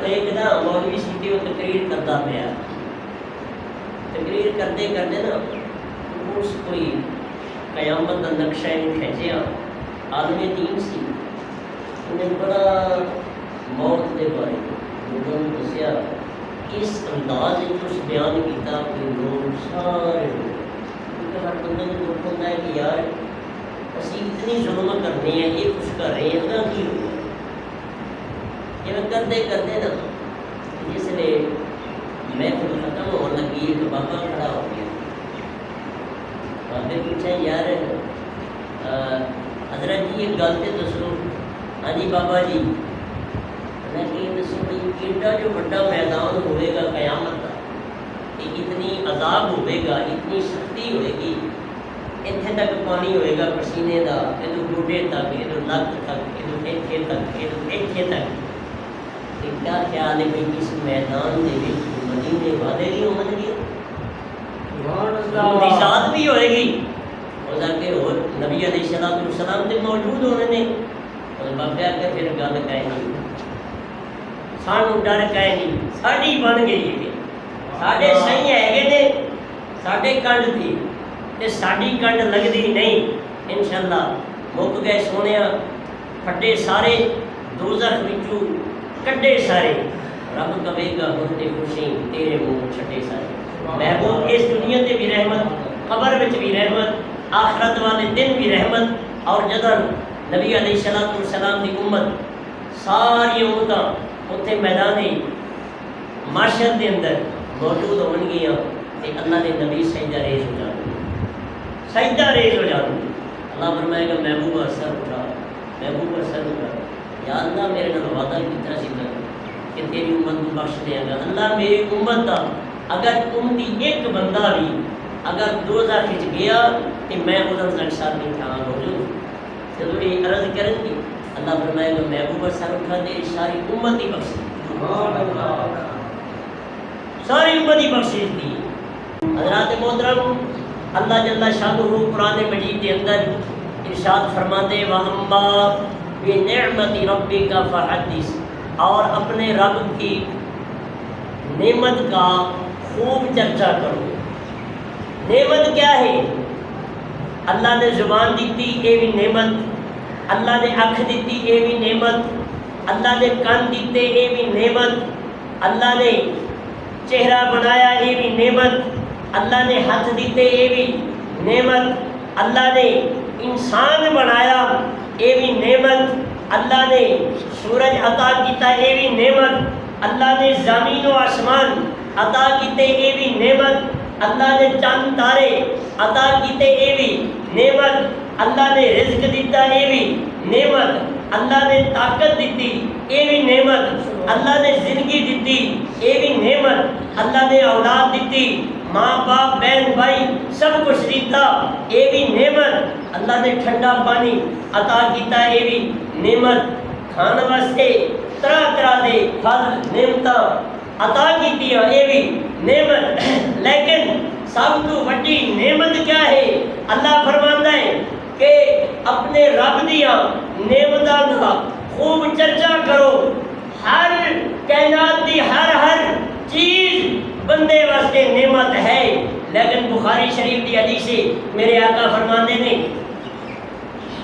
ایک نا مولوی سی تھی وہ تقریر کرتا پیا، تقریر کرتے کرتے نا اس کوئی قیامت کا نقشہ کھینچیا، آدمی دین سی، انہیں بڑا موت کے بارے میں دسیا، اس انداز اس بیان کیا کہ لوگ سارے کیونکہ ہر بندے کو دکھ ہوتا ہے کہ یار اسی اتنی ظلم کرنے ہیں، یہ کچھ کر رہے ہیں نا کی ہو یہ کرتے کرتے نا جس لیے محفل ختم ہونے لگی ایک بابا کھڑا ہو گیا، بابے پوچھا یار حضرت جی ایک گل تو دسو، ہاں جی بابا جی میں کہ دسو بھائی ایڈا جو بڑا میدان ہوئے گا قیامت کا، کہ اتنی عذاب ہوئے گا، اتنی سختی ہوئے گی، اتنے تک پانی ہوئے گا پسینے کا، ادھر گوڈے تک، ادھر لت تک، ادھر اتنے تک، ادھر اتنے تک، کیا خیال ہے بھائی اس میدان کے مدینے والے بھی ہوں گے، ذات بھی ہوئے گی، ہو سکے اور نبی علیہ السلام سے موجود ہونے نے، اور بابا کہ پھر گل کہے نہیں، سانو ڈر کہے نہیں، ساڑی بن گئی ہے، ساڑے صحیح ہے نے ساڑے کنڈ تھی تے ساڑی کنڈ لگتی نہیں، انشاءاللہ مک گئے سونے پھٹے سارے دوزخ وچوں کڈے سارے، رب کہے گا ہن تے خوشی تیرے منہ چھٹے سارے، محبوب اس دنیا تے بھی رحمت، قبر وچ بھی رحمت، آخرت والے دن بھی رحمت، اور جدوں نبی علیہ السلام کی امت ساری امتاں اتنے میدان معاشر کے اندر موجود ہون گیا تے اللہ کے نبی سجدہ ریز ہو جان، سجدہ ریز ہو جان، اللہ فرمائے گا محبوبہ سر اٹھا، محبوبہ سر اٹھا، یا اللہ میرے نال وعدہ کیتا سی کہ تیری امت کو بخش دے گا، اللہ میری امت دا اگر امتی ایک بندہ بھی اگر دوزخ وچ گیا تو میں ادھر تک ساتھ تھا موجود، جب یہ عرض کریں گی اللہ فرمائے گا محبوبہ سر اٹھا دے ساری امت ہی بخش ساری امت ہی بخش دی۔ حضرات محترم، اللہ جل شانہ قرآن مجید کے اندر ارشاد فرماتے وَأَمَّا بِنِعْمَةِ رَبِّكَ فَحَدِّثْ، اور اپنے رب کی نعمت کا خوب چرچا کرو۔ نعمت کیا ہے؟ اللہ نے زبان دیتی، یہ بھی نعمت، اللہ نے اکھ دیتی، یہ بھی نعمت، اللہ نے کان دیتے، یہ بھی نعمت، اللہ نے چہرہ بنایا، یہ بھی نعمت، اللہ نے ہاتھ دیتے، یہ بھی نعمت، اللہ نے انسان بنایا، یہ بھی نعمت، اللہ نے سورج عطا کیتا، یہ بھی نعمت، اللہ نے زمین و آسمان عطا کیتے، یہ بھی نعمت، اللہ نے چاند تارے عطا کیتے، یہ بھی نعمت، اللہ نے رزق دیتا، یہ بھی نعمت، اللہ نے طاقت دیتی، یہ بھی نعمت، اللہ نے زندگی دیتی، یہ بھی نعمت، اللہ نے اولاد دیتی، ماں باپ بہن بھائی سب کچھ دیتا، یہ بھی نعمت، اللہ نے ٹھنڈا پانی عطا کیتا، یہ بھی نعمت، کھانے واسطے طرح طرح دے پھل نعمتاں عطا کیتیاں، یہ بھی نعمت، لیکن سب تو بڑی نعمت کیا ہے؟ اللہ فرماندا ہے کہ اپنے رب دیاں نعمتاں کا خوب چرچا کرو، ہر کائنات دی ہر چیز بندے واسطے نعمت ہے، لیکن بخاری شریف کی حدیث سے میرے آقا فرماندے نے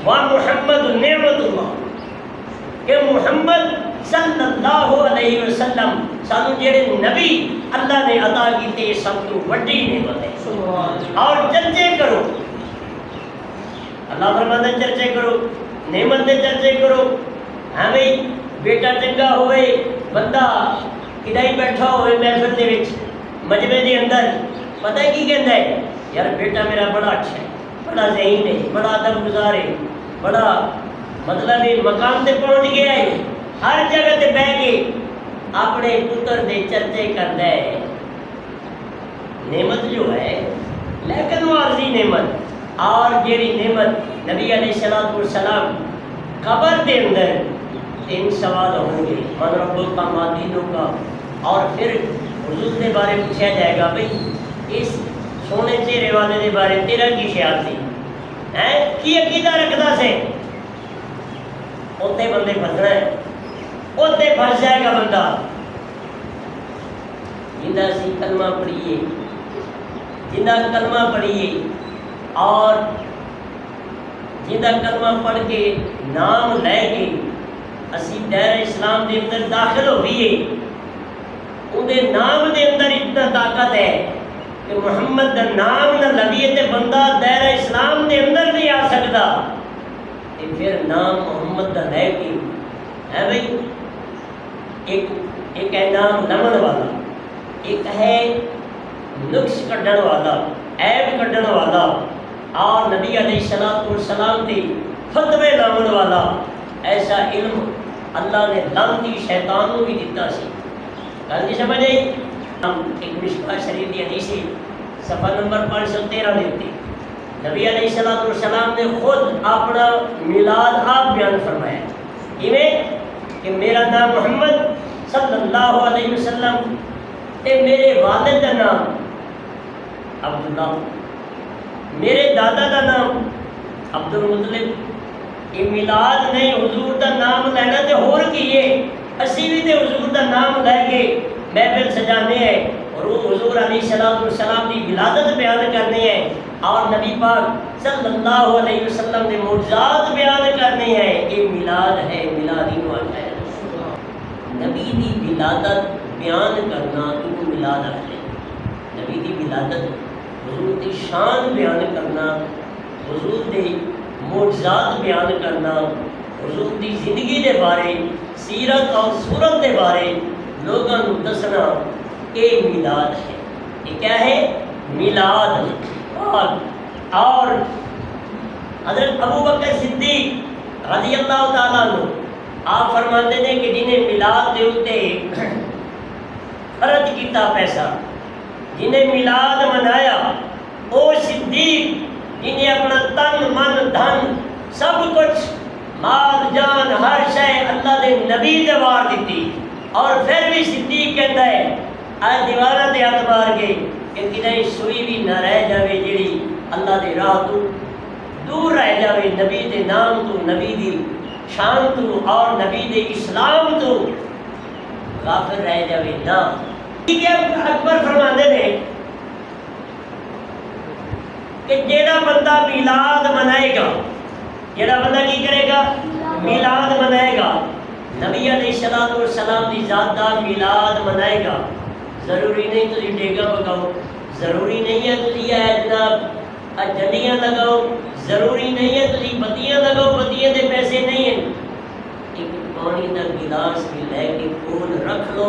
وَمُحَمَّدٌ نِعْمَةُ اللَّهِ، کہ محمد صلی اللہ علیہ وسلم سانو جڑے نبی اللہ نے عطا کیتے سب تو بڑی نعمت ہے، اور چرچے کرو، اللہ فرماتا ہے چرچے کرو، نعمت دے چرچے کرو، ہاں بھئی بیٹا چنگا ہوئے، بندہ کدائی بیٹھا ہوئے محفل دے وچ مجمع دے اندر، پتہ ہے کی کہندا ہے؟ یار بیٹا میرا بڑا اچھا ہے، بڑا ذہین ہے، بڑا ادب گزار ہے، بڑا مطلب مقام تے پہنچ گیا ہے، ہر جگہ تے بیٹھ کے اپنے پتر دے چرچے کردا ہے، نعمت جو ہے، لیکن وہ عارضی نعمت، اور جیڑی نعمت نبی علیہ السلام قبر دے اندر 3 سوال ہوں گے، من ربک کا، ما دینک کا، اور پھر حضور کے بارے پوچھا جائے گا بھئی اس سونے چہرے والے کے بارے تیرا کی خیال سی، کی عقیدہ رکھدا سے، اتنے بندے پھسنا ہے، اتنے پھس جائے گا بندہ، جنہ سی کلمہ پڑھیے، جنہ کلمہ پڑھیے اور جنہ کلمہ پڑھ کے نام لے کے اسی دائرہ اسلام دے اندر داخل ہوئیے، اندے نام دے اندر اتنا طاقت ہے کہ محمد دا نام نہ لویے تے بندہ دائرہ اسلام دے اندر نہیں آ سکتا، تے پھر نام محمد دا لے کے ہے بھائی ایک ہے نام لمن والا، ایک ہے نقص کڈن والا، عیب کڈن والا، اور نبی علیہ السلام تے فتوے لاون والا۔ ایسا علم اللہ نے لعنتی شیطان کو بھی دیتا سی۔ گل نہیں سمجھ آئی؟ ہم ایک مشکوہ شریف کی حدیث صفحہ نمبر 513 دیتے، نبی علیہ السلام نے خود اپنا میلاد آپ بیان فرمایا، کہ میرا نام محمد صلی اللہ علیہ وسلم تے میرے والد کا نام عبداللہ، میرے دادا کا نام عبد المطلب۔ یہ میلاد نہیں حضور کا نام لینا تے ہور کیے، اسی بھی تے حضور کا نام لے کے محفل سجانے ہیں اور وہ حضور علیہ السلام کی ولادت بیان کرنے ہیں اور نبی پاک صلی اللہ علیہ وسلم کے معجزات بیان کرنے ہیں۔ یہ میلاد ہے، میلادی نوات ہے۔ نبی دی ولادت بیان کرنا تو میلاد ہے، نبی دی ولادت حضور دی شان بیان کرنا، حضور دے معجزات بیان کرنا، حضور دی زندگی دے بارے، سیرت اور صورت دے بارے لوگوں کو دسنا، یہ میلاد ہے۔ یہ کیا ہے؟ میلاد۔ اور حضرت ابو بکر صدیق رضی اللہ تعالیٰ عنہ آپ فرماتے ہیں کہ جنہیں میلاد دے اتے خرچ کیتا پیسہ، جنہیں میلاد منایا، او صدیق جنہیں اپنا تن من دھن سب کچھ مال جان ہر شے اللہ دے نبی دے وار دیتی، اور پھر بھی صدیق کہتا ہے اے دیوارہ دے ہاتھ مار کے کہ کدھے سوئی بھی نہ رہ جاوے جڑی اللہ دے راہ تو دور رہ جاوے، نبی دے نام تو، نبی دی شان تو اور نبی دے اسلام تو غافل رہ جاوے نا۔ ٹھیک ہے، اکبر فرماندے نے کہ جیڑا بندہ میلاد منائے گا، جیڑا بندہ کی کرے گا؟ میلاد منائے گا، نبی علیہ السلام کی ذات دا میلاد منائے گا۔ ضروری نہیں تسی ڈیگا پکاؤ، ضروری نہیں ہے تسی جناب جنڈیاں لگاؤ، ضروری نہیں ہے تسی بتیاں لگاؤ، بتیاں دے پیسے نہیں ہیں، ایک پانی دا گلاس بھی لے کے کول رکھ لو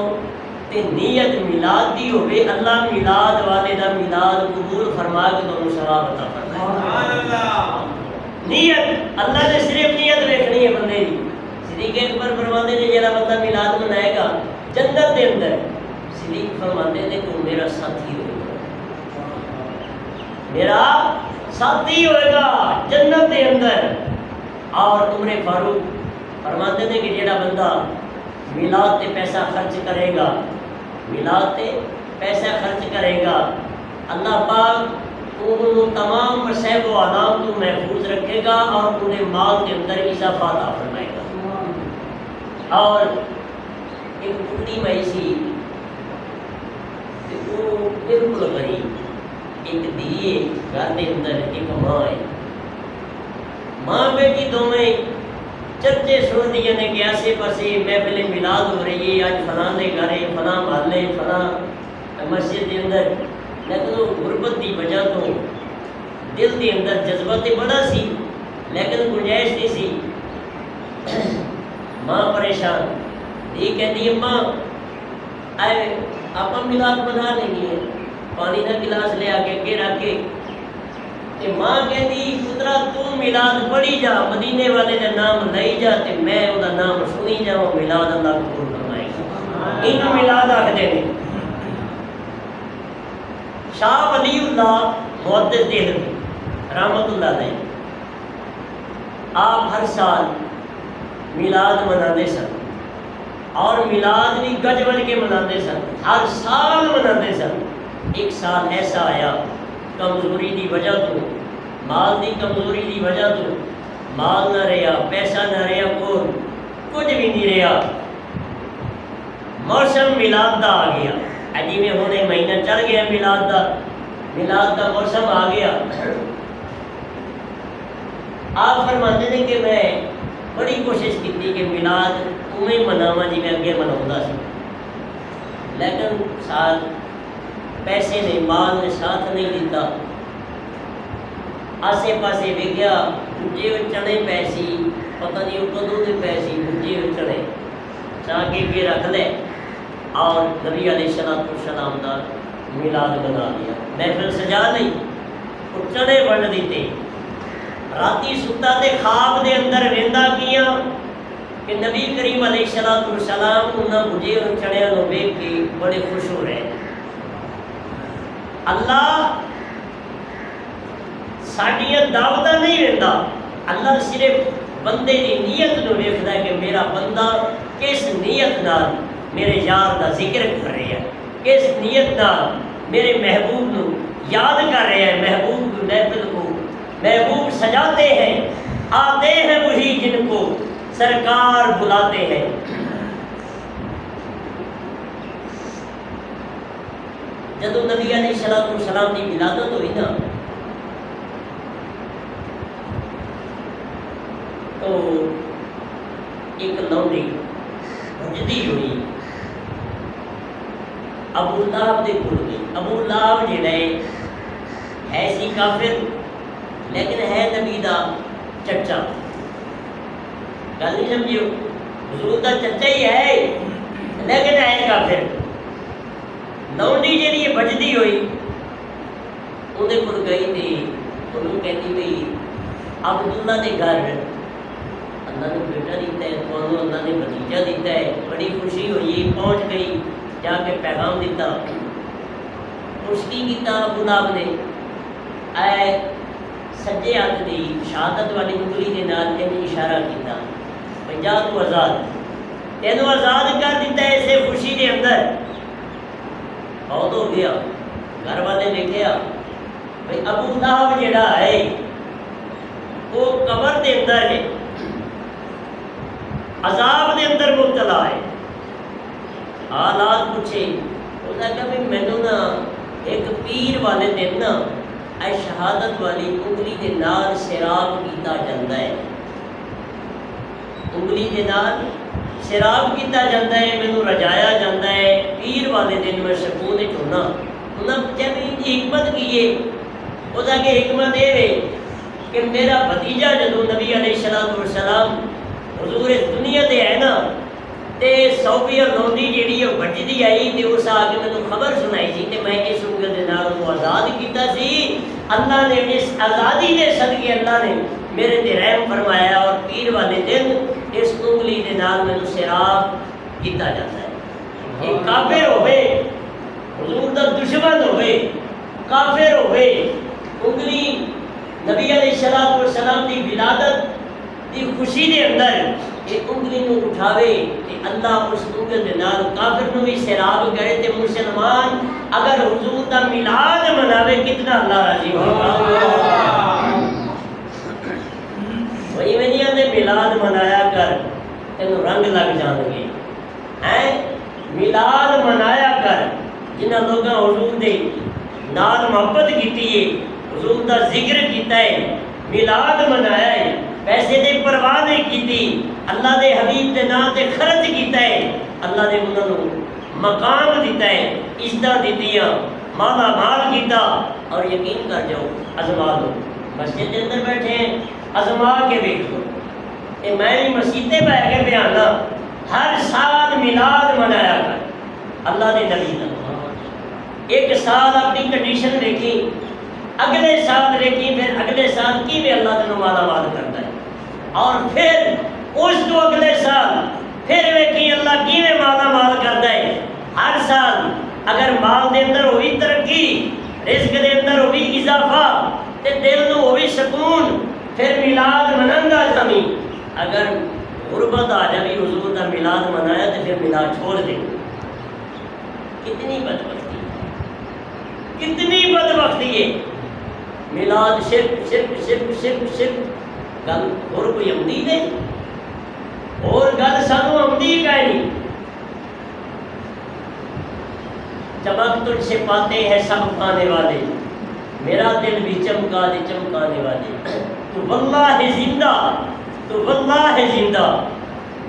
تے نیت میلاد دی ہوئے، اللہ میلاد والے دا میلاد قبول فرما کے تمہیں ثواب عطا فرمائے۔ نیت اللہ نے صرف نیت دیکھنی ہے بندے دی۔ صدیق اکبر فرماتے ہیں جڑا بندہ میلاد منائے گا جنت دے اندر، صدیق فرماتے ہیں کہ وہ میرا ساتھی ہوگا، میرا ساتھی ہوئے گا جنت دے اندر۔ اور عمر فاروق فرماتے ہیں کہ جڑا بندہ میلاد تے پیسہ خرچ کرے گا، میلاد تے پیسہ خرچ کرے گا، اللہ پاک وہ تمام مصائب و آلام تو محفوظ رکھے گا اور انہیں مال کے اندر اضافہ عطا فرمائے گا۔ اور ایک ٹکڑی میں سی وہ بالکل غریب، ایک دیے گھر کے اندر، ایک ماں ہے، ماں بیٹی دونوں چرچے سن دیے نے کہ آسے پاسے محفل میلاد ہو رہی ہے، آج فلاں دے گھر فلاں محلے فلاں مسجد کے اندر، لیکن وہ غربت کی وجہ تو دل کے اندر جذبہ تو بڑا سی لیکن گنجائش نہیں سی۔ ماں پریشان، یہ کہتی ہے ماں آئے آپ میلاد بنا لیں گے، پانی کا گلاس لے آ کے رکھ کے تے ماں کہتی پترا تو میلاد پڑھی جا، مدینے والے کا نام لئی جا تے میں وہ نام سنی جاؤں، میلاد اللہ قبول فرمائے گا۔ یہ میلاد آخدے نے۔ شاہ ولی اللہ محدث دہلوی رحمت اللہ علیہ آپ ہر سال میلاد مناتے سن، اور میلاد بھی گج بج کے مناتے سن، ہر سال مناتے سن۔ ایک سال ایسا آیا کمزوری دی وجہ تو، مال دی کمزوری دی وجہ تو، مال نہ رہا، پیسہ نہ رہا، کچھ بھی نہیں رہا، موسم میلاد دا آ گیا، جی میں ہونے مہینہ چل گیا میلاد کا موسم آ گیا. آپ فرماتے ہیں کہ میں بڑی کوشش کی کہ میلاد اویں مناواں جی میں اگے مناؤندا سی، لیکن ساتھ پیسے نے مال نے ساتھ نہیں دیتا. آسے پاسے ویکھیا بھجے ہوئے چنے پے سی، پتہ نہیں وہ کدوں دے پے سی بھجے ہوئے چنے چاہ کے رکھ لے اور نبی علیہ السلام کا میلاد بنا دیا. محفل سجا نہیں، وہ چنے ونڈ دیتے. راتی ستا تے خواب دے اندر ویندا کیا کہ نبی کریم علیہ السلام انہاں بھجے ہوئے چڑیاں نو ویکھ کے بڑے خوش ہو رہے. اللہ ساڈیاں دعوتاں نہیں ویندا، اللہ صرف بندے دی نیت نو ویکھدا ہے کہ میرا بندہ کس نیت نال میرے یار دا ذکر کر رہا ہے، کس نیت نال میرے محبوب نو یاد کر رہے ہیں. محبوب محفل کو محبوب سجاتے ہیں، آتے ہیں وہی جن کو سرکار بلاتے ہیں. جدو نبی علیہ السلام کی ولادت ہوئی نا تو ایک لونڈی بھجدی ہوئی ابو لہب دے کول گئی. ابو لہب جڑا ہے سی کافر لیکن ہے نبی دا چچا. گل نہیں سمجھیو، حضور دا چچا ہی ہے لیکن ہے کافر. لونڈی جڑی بجدی ہوئی اندے کول گئی تھی، انہوں کہتی بھئی عبداللہ دے گھر اللہ نے بیٹا دیتا ہے، تو اللہ نے بھتیجا دیتا ہے. بڑی خوشی ہوئی، پہنچ گئی، جا کے پیغام دیتا. خوشی کیتا ابو لہب نے، اے سجے ہاتھ دی شہادت والی انگلی دے نال انہیں اشارہ کیتا بھئی جا تو آزاد، تینوں آزاد کر دیتا ہے. اسے خوشی دے اندر بہت ہو گیا. گھر والے دیکھیا بھئی ابو لہب جڑا ہے وہ قبر دے اندر ہے، عذاب دے اندر مبتلا ہے. حالات پوچھے، اس نے کہا بھئی مینوں نا ایک پیر والے دن نا اے شہادت والی انگلی دے نال سیراب کیتا جاندہ ہے، انگلی دے نال سیراب کیتا جاندہ ہے، مینوں رجایا جاندہ ہے پیر والے دن میں سکون ہونا. انہاں جب ان کی حکمت کیے، اس کی حکمت یہ ہے کہ میرا بھتیجا جدو نبی علیہ السلام حضور اس دنیا تے ہے نا تے صوبی اور لونڈی جیڑی وہ بجدی آئی تے اس آ کے مینوں خبر سنائی سی تے میں اس انگل دے نال وہ آزاد کیتا سی. اللہ نے اس آزادی دے صدقے اللہ نے میرے تے رحم فرمایا اور پیر والے دن اس انگلی دے نال مینوں سیراب کیتا جاتا ہے. ایک کافر ہوئے، حضور دا دشمن ہوئے، کافر ہوئے، انگلی نبی علیہ السلام دی ولادت دی خوشی دے اندر ایک انگلی نو اٹھاوے کہ اللہ اس انگل دے نال کافر نو بھی سیراب کرے. تے مسلمان اگر حضور دا میلاد مناوے کتنا اللہ راضی ہوگا. وہی میں نہیں آتے میلاد منایا کر تینوں رنگ لگ جان گے. میلاد منایا کر جنہ لوگاں حضور دے نال محبت کیتی ہے، حضور دا ذکر کیتا ہے، میلاد منایا ہے، پیسے دے پرواہ نہیں کیتی، اللہ دے حبیب دے نام تے خرچ کیتا ہے، اللہ دے انہاں نوں مقام دیتا ہے، عزت دیتیاں، مالا مال کیتا. اور یقین کر جاؤ ازما لو، مسجد کے اندر بیٹھے ہیں ازما کے دیکھ لو. کہ میں بھی مسیطے پہ کے بیانا ہر سال میلاد منایا کر اللہ دے نبی کا. ایک سال اپنی کنڈیشن دیکھی، اگلے سال دیکھی، پھر اگلے سال کی بھی اللہ تنو مالا مال کرتا ہے، اور پھر اس تو اگلے سال پھر ویکھی اللہ کی میں مالا مال کرتا ہے. ہر سال اگر مال دے اندر ہوئی ترقی، رزق دے اندر ہوئی اضافہ، تے دل نو ہوئی سکون، پھر میلاد مننگا زمین. اگر غربت آ جائے حضور کا میلاد منایا تو پھر میلاد چھوڑ دے. کتنی بدبختی، کتنی بدبختی ہے. میلاد شرک شرک شرک شرک شرک. گل اور کوئی امدید ہے؟ اور گل سانو امدید کا نہیں. چمک تجھ سے پاتے ہیں سب پانے والے، میرا دل بھی چمکا دے چمکانے والے۔ تو واللہ زندہ، تو واللہ زندہ،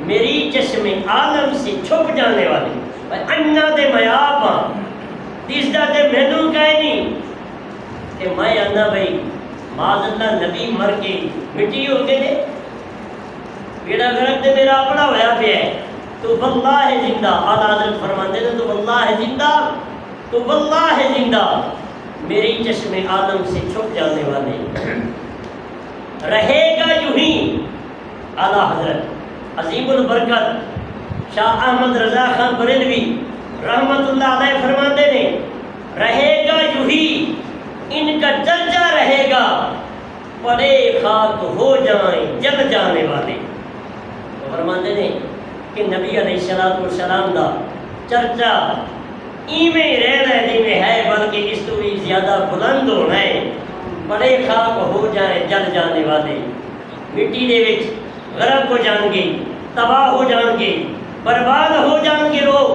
میری چشم عالم سے چھپ جانے والے، انجا دے میں آپ ہاں، تیسرا تے مینوں کہے نہیں کہ میں آنا بھائی معاذ اللہ نبی مر کے مٹی ہو کے دے، بیڑا گرک تے میرا اپنا ہویا پیا ہے۔ تو واللہ زندہ، اعلیٰ حضرت فرماتے ہیں تو واللہ زندہ، تو واللہ زندہ، میری چشم عالم سے چھپ جانے والے، رہے گا یوں ہی۔ اعلیٰ حضرت عظیم البرکت شاہ احمد رضا خان بریلوی رحمت اللہ علیہ فرماتے ہیں رہے گا یوں ہی ان کا چرچا رہے گا، پڑے خاک ہو جائیں جل جانے والے۔ فرماتے ہیں کہ نبی علیہ السلام دا چرچا ایویں ہی رہنا ہے جی میں ہے، بلکہ اس تو بھی زیادہ بلند ہونا ہے۔ پڑے خاک ہو جائیں جل جانے والے، مٹی دے وچ غرق ہو جان گے، تباہ ہو جان گے، برباد ہو جان گے لوگ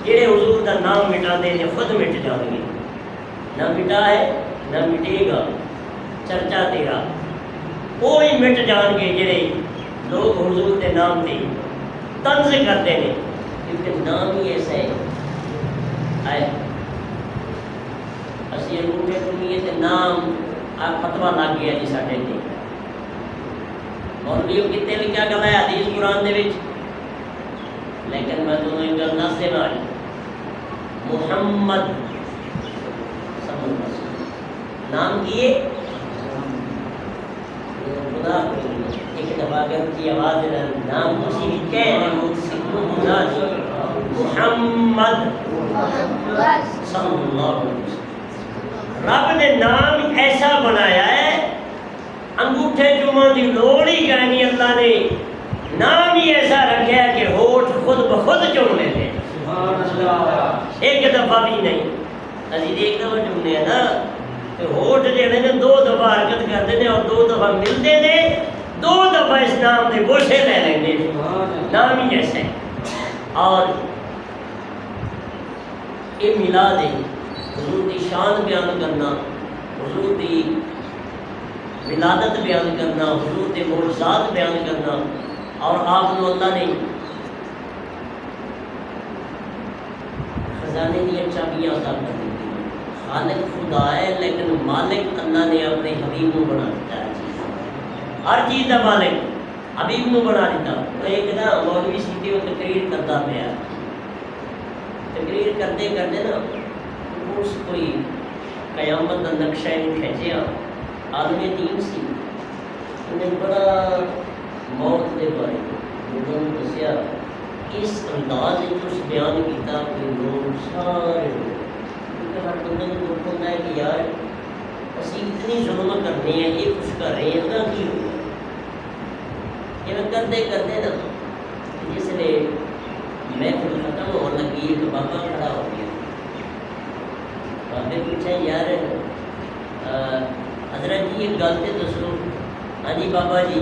جڑے حضور دا نام مٹا دے نے خود مٹ جان گے۔ نہ مٹا ہے نہ مٹے گا چرچا تیرا، کوئی مٹ جان گے جڑے لوگ حضور دے نام تے طنز کرتے ہیں، کیونکہ نام ہی ایسا ہے۔ اسی انگوٹھے کھلیے تے نام آ فتوا لگ گیا جی ساڈے تے، مولویوں کتے لکھا گلا ہے حدیث قرآن دے وچ، لیکن میں تمہیں ایک گل دس دینا، محمد صلی اللہ علیہ وسلم نام کیے خدا ایک دفعہ اگر کی آواز نام کسی کہہ رہے محمد صلی اللہ علیہ وسلم، رب نے نام ایسا بنایا ہے انگوٹھے چوموں کی لوڑ ہی نہیں، اللہ نے نام ہی ایسا رکھا ہے کہ ہوٹھ خود بخود چوم لیتے ہیں، ایک دفعہ بھی نہیں۔ ابھی ایک دفعہ چومنے ہیں نا تو ہوٹھ جڑے نے دو دفعہ حرکت کرتے ہیں اور دو دفعہ ملتے ہیں، دو دفعہ اس نام کے گوشے لے لیں گے، نام ہی ایسا ہے۔ اور یہ میلاد ہے، حضور کی شان بیان کرنا، حضور کی ولادت بیان کرنا، حضور کے معجزات بیان کرنا، اور آپ کو اللہ نے خزانے دیا چابیاں عطا کر دی۔ خالق خدا ہے لیکن مالک اللہ نے اپنے حبیب کو بنا دیتا ہے، ہر چیز کا مالک حبیب کو بنا دیتا۔ ایک نا مولوی سیدھی وہ تقریر کرتا پیا، تقریر کرتے کرتے نا اس کوئی قیامت کا نقشہ کھینچیا، آدمی دین سی، انہیں بڑا موت کے بارے میں دسیا، اس انداز اس بیان کیا کہ لوگ سارے کیونکہ ہر بندے کو دکھ ہوتا ہے کہ یار اسی اتنی ظلم کرنے ہیں، یہ کچھ کر رہے ہیں نا کی ہوگا۔ یہ کرتے کرتے نا جس لیے محفل ختم ہونے لگی تو بابا کھڑا ہو گیا، بابے پوچھا یار حضرت جی ایک گل تو دسو۔ ہاں جی بابا جی،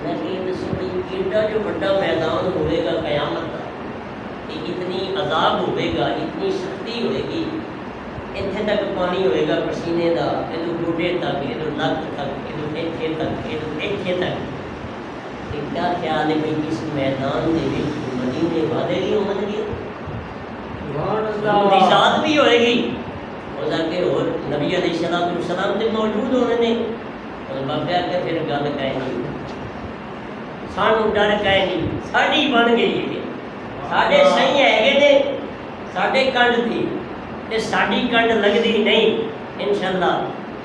میں کہ دسو جی ایڈا جو بڑا میدان ہوئے گا قیامت کا، کہ اتنی عذاب ہوئے گا، اتنی سختی ہوئے گی، اتنے تک پانی ہوئے گا پسینے کا، ادھر گوڈے تک، ادھر لک تک، ادھر ایتھے تک، ادھر ایتھے تک، کیا خیال ہے بھائی اس میدان کے مدینے والے بھی ہوں گے، ذات بھی ہوئے گی، ہو سکے اور نبی علیہ السلام سے موجود ہونے نے، اور بابا کہ پھر گل کہے نہیں، سانو ڈر کہے نہیں، ساڑی بن گئی ہے، ساڑے صحیح ہے نے ساڑے کنڈ تھی تے ساڑی کنڈ لگتی نہیں، انشاءاللہ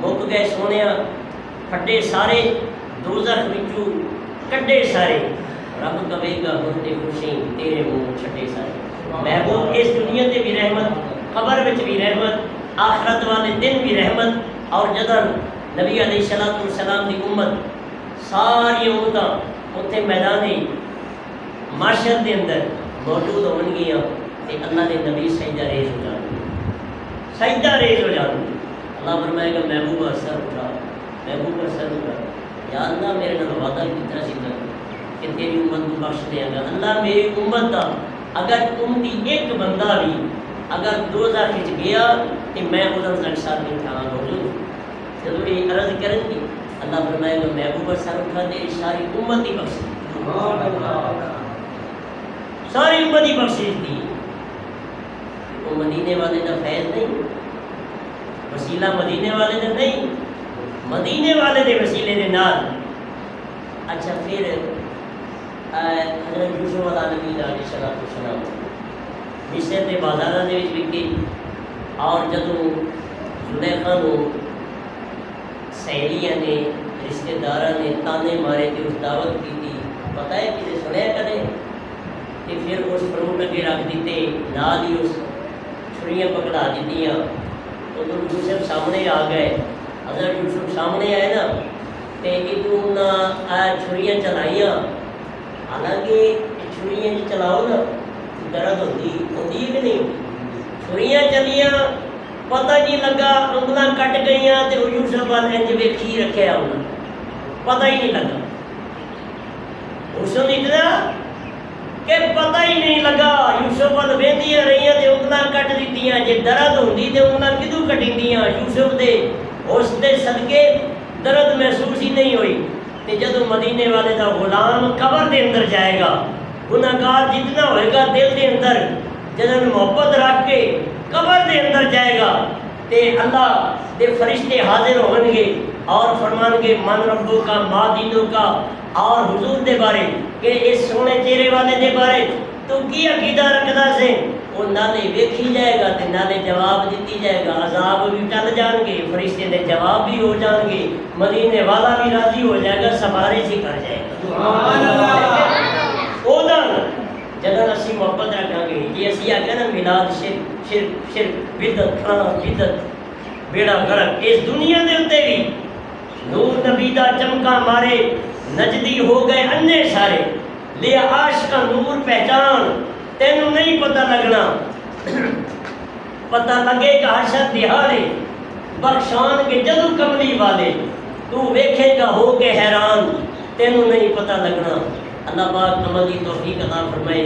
مک گئے سونے پھٹے سارے دوزخ وچوں کڈے سارے، رب کہے گا ہن تے خوشی تیرے منہ چھٹے سارے۔ محبوب اس دنیا تے بھی رحمت، قبر وچ بھی رحمت، آخرت والے دن بھی رحمت، اور جدن نبی علیہ السلام کی امت ساری امتاں اتنے میدان معاشر کے اندر موجود ہون گیا تے اللہ کے نبی سجدہ ریز ہو جان گے، سجدہ ریز ہو جان گے۔ اللہ فرمائے گا محبوبہ سر اٹھا، محبوبہ سر اٹھا، یا اللہ میرے نال وعدہ کیتا سی کہ تیری امت کو بخش دے گا۔ اللہ میری امت دا اگر امتی ایک بندہ بھی اگر دوزخ وچ گیا تو میں ادھر تک سر نہیں کھانا حضور جب یہ عرض کریں گی اللہ فرمائے گا محبوب سر اٹھا دے ساری امت ہی بخش ساری امت ہی بخشش دی وہ مدینے والے کا فیض نہیں وسیلہ مدینے والے کا نہیں مدینے والے دے وسیلے دے نال اچھا پھر حضرت یوسف علیہ السلام مصر کے بازاراں دے وچ وکے اور جدوں زلیخا نو سہیلیاں نے رشتے داراں نے تانے مارے تے اس دعوت کی پتہ ہے کہ سنیا کدے کہ پھر اس فروٹ اگے رکھ دیتے نال ہی اس چھریاں پکڑا دیتیاں تو یوسف سامنے آ گئے حضرت یوسف سامنے آئے نا تے انہوں چھریاں چلائیاں حالانکہ چھریاں چلاؤ نا درد ہوتی ہے کہ نہیں چھریاں چلیاں پتہ نہیں لگا انگلاں کٹ گئیاں تے وہ یوسف وال انج ویکھی رکھیا انہاں پتہ ہی نہیں لگا حسن اتنا کہ پتہ ہی نہیں لگا یوسف وال ویندیاں رہیاں تے انگلاں کٹ دتیاں جے درد ہوندی تے انگلاں کدوں کٹیندیاں یوسف دے اس دے صدقے درد محسوس ہی نہیں ہوئی تے جدوں مدینے والے دا غلام قبر دے اندر جائے گا گناہگار جتنا ہوئے گا دل دے اندر جدوں محبت رکھ کے قبر دے اندر جائے گا تے اللہ دے فرشتے حاضر ہون گے اور فرمان گے من ربو کا ما دینوں کا اور حضور دے بارے کہ اس سونے چہرے والے دے بارے تو کی عقیدہ رکھدا سے وہ نالے ویکھی جائے گا تے نالے جواب دیتی جائے گا عذاب بھی ٹل جان گے فرشتے دے جواب بھی ہو جان گے مدینے والا بھی راضی ہو جائے گا سفارش ہی کر جائے گا سبحان اللہ اودن جدوں اسی محبت رکھاں گے جی اسی آکھیا نا میلاد شرک بدعت بدعت بیڑا غرق اس دنیا دے اوتے بھی نور نبی دا چمکا مارے نجدی ہو گئے انے سارے لیا عاشق کا نور پہچان تینوں نہیں پتہ لگنا پتہ لگے گا حشر دہاڑے بخشان کے جدو کملی والے تو ویکھے گا ہو کے حیران تینوں نہیں پتہ لگنا اللہ پاک عمل کی توفیق عطا فرمائے